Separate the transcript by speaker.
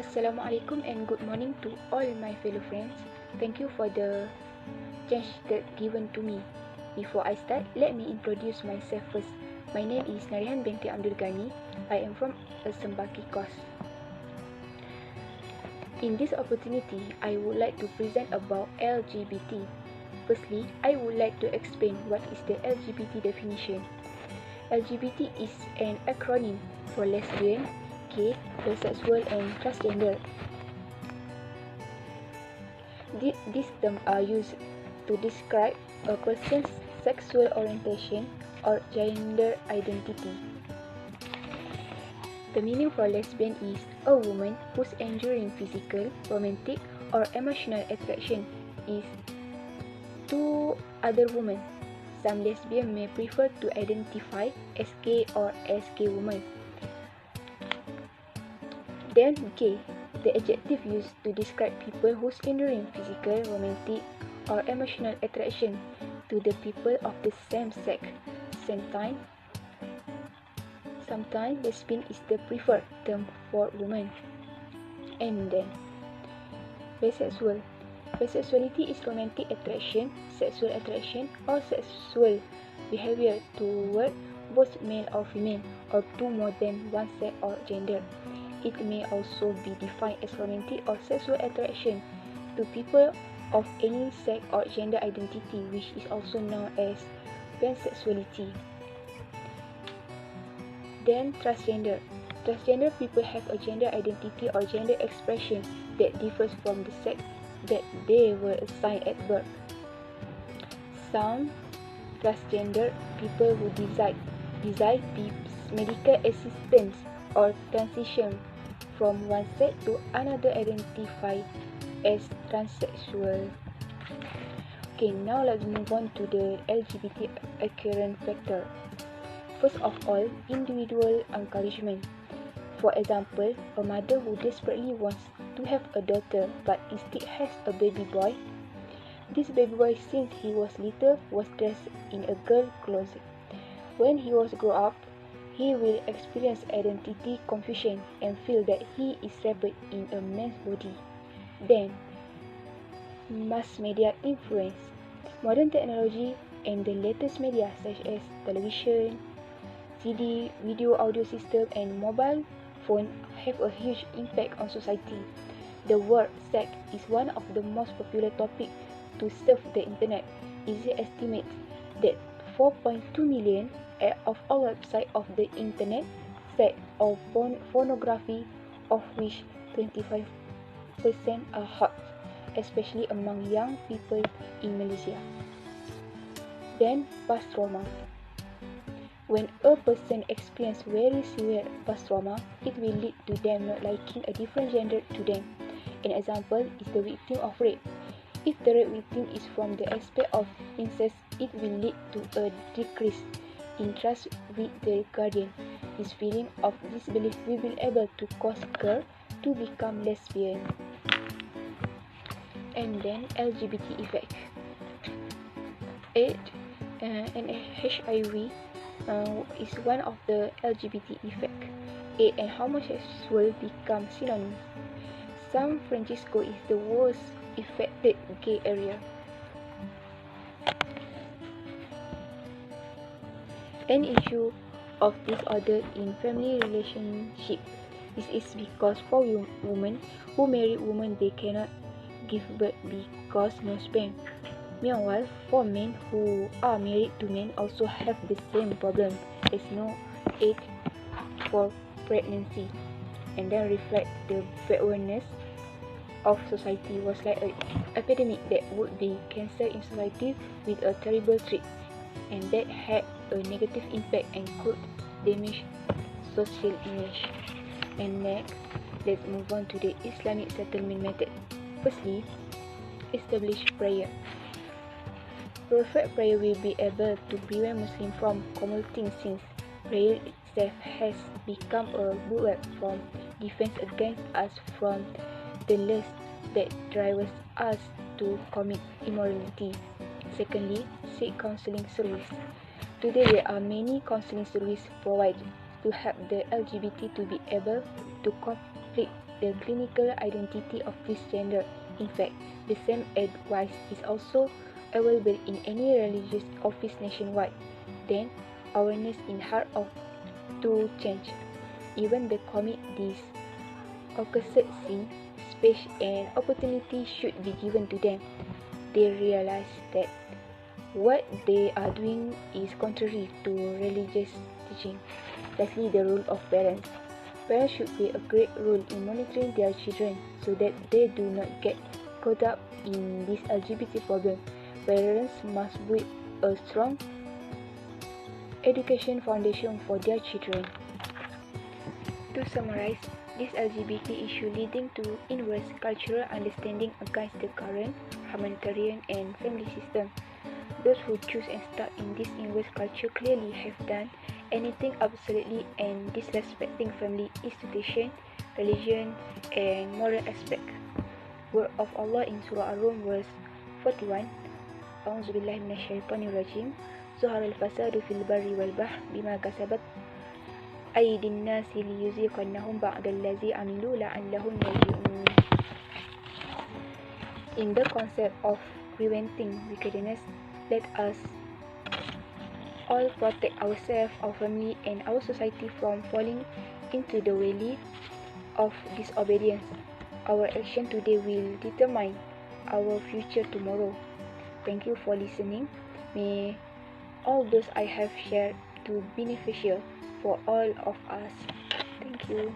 Speaker 1: Assalamualaikum and good morning to all my fellow friends. Thank you for the chance that given to me. Before I start, let me introduce myself first. My name is Narihan Binti Abdul Ghani. I am from a Sembaki course. In this opportunity, I would like to present about LGBT. Firstly, I would like to explain what is the LGBT definition. LGBT is an acronym for lesbian, gay, bisexual and transgender. These terms are used to describe a person's sexual orientation or gender identity. The meaning for lesbian is a woman whose enduring physical, romantic or emotional attraction is to other women. Some lesbians may prefer to identify as gay or as gay women. Then gay, the adjective used to describe people whose enduring physical, romantic or emotional attraction to the people of the same sex. Sometimes lesbian is the preferred term for women. And then bisexual. Bisexuality is romantic attraction, sexual attraction or sexual behavior toward both male or female or to more than one sex or gender. It may also be defined as romantic or sexual attraction to people of any sex or gender identity, which is also known as pansexuality. Then transgender. Transgender people have a gender identity or gender expression that differs from the sex that they were assigned at birth. Some transgender people who desire medical assistance or transition from one sex to another identify as transsexual. Okay, now let's move on to the LGBT occurrence factor. First of all, individual encouragement. For example, a mother who desperately wants to have a daughter but instead has a baby boy. This baby boy, since he was little, was dressed in a girl clothes. When he was grow up, he will experience identity confusion and feel that he is wrapped in a man's body. Then, mass media influence. Modern technology and the latest media such as television, CD, video audio system and mobile phone have a huge impact on society. The word sex is one of the most popular topics to surf the internet. It is estimated that 4.2 million of all websites of the internet sex or pornography, of which 25% are hot, especially among young people in Malaysia. Then past trauma. When a person experiences very severe past trauma, it will lead to them not liking a different gender to them. An example is the victim of rape. If the rape victim is from the aspect of incest, it will lead to a decrease in trust with the guardian. This feeling of disbelief will be able to cause girl to become lesbian. And then LGBT effect. AIDS and HIV is one of the LGBT effect. AIDS and homosexual become synonyms. San Francisco is the worst affected gay area. An issue of disorder in family relationship. This is because for women who marry women, they cannot give birth because no sperm. Meanwhile, for men who are married to men also have the same problem. There's no egg for pregnancy. And then reflect the backwardness of society was like an epidemic that would be cancer in society with a terrible threat, and that had a negative impact and could damage social image. And next, let's move on to the Islamic settlement method. Firstly, establish prayer. Perfect prayer will be able to prevent Muslims from committing sins. Prayer itself has become a bulwark from defense against us from the lust that drives us to commit immorality. Secondly, seek counseling service. Today, there are many counseling services provided to help the LGBT to be able to complete the clinical identity of cisgender. In fact, the same advice is also available in any religious office nationwide. Then, awareness is hard to change. Even the commit this accursed sin, space and opportunity should be given to them. They realize that what they are doing is contrary to religious teaching. Lastly, the role of parents. Parents should play a great role in monitoring their children so that they do not get caught up in this LGBT problem. Parents must build a strong education foundation for their children. To summarize, this LGBT issue leading to inverse cultural understanding against the current humanitarian and family system. Those who choose and start in this inverse culture clearly have done anything absolutely and disrespecting family institution, religion, and moral aspect. Word of Allah in Surah Ar-Rum verse 41. A'udzubillahi minasyaitonirrajim. Zuharal fasadu fil barri wal bahr bima kasabat aydin nasi liyuziqannahum ba'dallazi amilu la'allahum yarji'un. In the concept of preventing wickedness, let us all protect ourselves, our family, and our society from falling into the valley of disobedience. Our action today will determine our future tomorrow. Thank you for listening. May all those I have shared to be beneficial for all of us. Thank you.